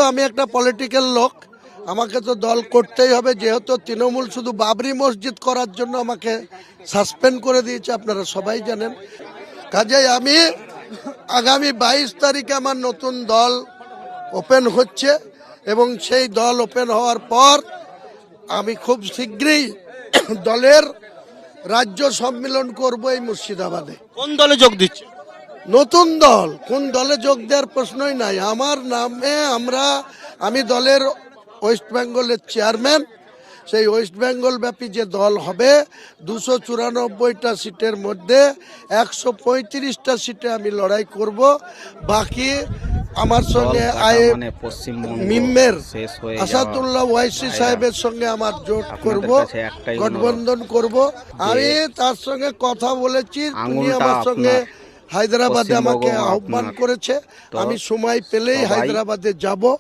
আমি একটা পলিটিক্যাল লোক, আমাকে তো দল করতেই হবে, যেহেতু তৃণমূল শুধু বাবরি মসজিদ করার জন্য আমাকে সাসপেন্ড করে দিয়েছে, আপনারা সবাই জানেন। কাজেই আমি আগামী 22 তারিখে আমার নতুন দল ওপেন হচ্ছে এবং সেই দল ওপেন হওয়ার পর আমি খুব শীঘ্রই দলের রাজ্য সম্মেলন করব এই মুর্শিদাবাদে। কোন দলে যোগ দিচ্ছে? নতুন দল, কোন দলে যোগ দেওয়ার প্রশ্নই নাই। আমার নামে আমি দলের ওয়েস্ট বেঙ্গলের চেয়ারম্যান। সেই ওয়েস্ট বেঙ্গল ব্যাপী যে দল হবে 294টা সিটের মধ্যে 135টা সিটে আমি লড়াই করব। বাকি আমার সঙ্গে মিমের আসাদুল্লাহ ওয়াইসি সাহেবের সঙ্গে আমার জোট করব, গঠবন্ধন করব। আমি তার সঙ্গে কথা বলেছি, তিনি আমার সঙ্গে হায়দ্রাবাদে আমাকে আহ্বান করেছে। আমি সময় পেলেই হায়দ্রাবাদে যাব।